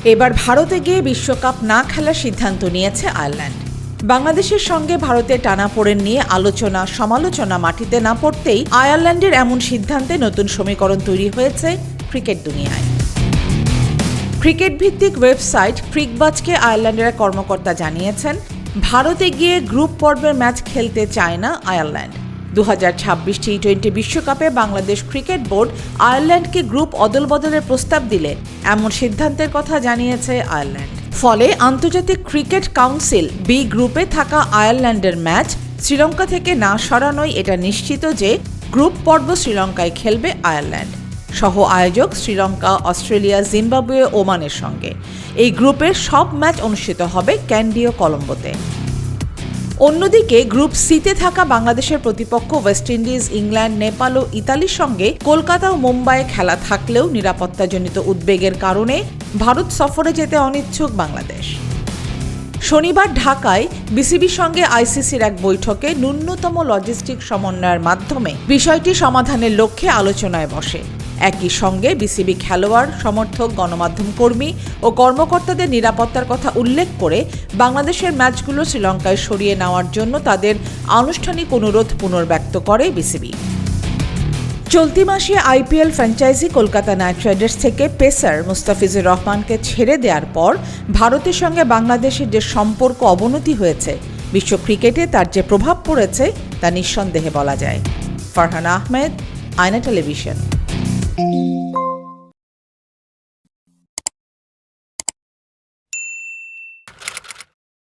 এবার ভারতে গিয়ে বিশ্বকাপ না খেলার সিদ্ধান্ত নিয়েছে আয়ারল্যান্ড। বাংলাদেশের সঙ্গে ভারতের টানাপোড়েন নিয়ে আলোচনা সমালোচনা মাটিতে না পড়তেই আয়ারল্যান্ডের এমন সিদ্ধান্তে নতুন সমীকরণ তৈরি হয়েছে ক্রিকেট দুনিয়ায়। ক্রিকেট ভিত্তিক ওয়েবসাইট ক্রিকবাজকে আয়ারল্যান্ডের কর্মকর্তা জানিয়েছেন, ভারতে গিয়ে গ্রুপ পর্বের ম্যাচ খেলতে চায় না আয়ারল্যান্ড। 2026 টি-20 বিশ্বকাপে বাংলাদেশ ক্রিকেট বোর্ড আয়ারল্যান্ডকে গ্রুপ অদলবদলের প্রস্তাব দিলে এমন সিদ্ধান্তের কথা জানিয়েছে আয়ারল্যান্ড। ফলে আন্তর্জাতিক ক্রিকেট কাউন্সিল বি গ্রুপে থাকা আয়ারল্যান্ডের ম্যাচ শ্রীলঙ্কা থেকে না সরানোই এটা নিশ্চিত যে গ্রুপ পর্ব শ্রীলঙ্কায় খেলবে আয়ারল্যান্ড সহ আয়োজক শ্রীলঙ্কা, অস্ট্রেলিয়া, জিম্বাবুয়ে, ওমানের সঙ্গে। এই গ্রুপের সব ম্যাচ অনুষ্ঠিত হবে ক্যান্ডি ও কলম্বোতে। অন্যদিকে গ্রুপ সিতে থাকা বাংলাদেশের প্রতিপক্ষ ওয়েস্ট ইন্ডিজ, ইংল্যান্ড, নেপাল ও ইতালির সঙ্গে কলকাতা ও মুম্বাইয়ে খেলা থাকলেও নিরাপত্তাজনিত উদ্বেগের কারণে ভারত সফরে যেতে অনিচ্ছুক বাংলাদেশ। শনিবার ঢাকায় বিসিবির সঙ্গে আইসিসির এক বৈঠকে ন্যূনতম লজিস্টিক সমন্বয়ের মাধ্যমে বিষয়টি সমাধানের লক্ষ্যে আলোচনায় বসে। একই সঙ্গে বিসিবি খেলোয়াড়, সমর্থক, গণমাধ্যম কর্মী ও কর্মকর্তাদের নিরাপত্তার কথা উল্লেখ করে বাংলাদেশের ম্যাচগুলো শ্রীলঙ্কায় সরিয়ে নেওয়ার জন্য তাদের আনুষ্ঠানিক অনুরোধ পুনর্ব্যক্ত করে বিসিবি। চলতি মাসে IPL franchise Kolkata night Riders থেকে পেসার মুস্তাফিজুর রহমানকে ছেড়ে দেওয়ার পর ভারতের সঙ্গে বাংলাদেশের যে সম্পর্ক অবনতি হয়েছে, বিশ্ব ক্রিকেটে তার যে প্রভাব পড়েছে তা নিঃসন্দেহে বলা যায়। ফারহানা আহমেদ, আয়না টেলিভিশন।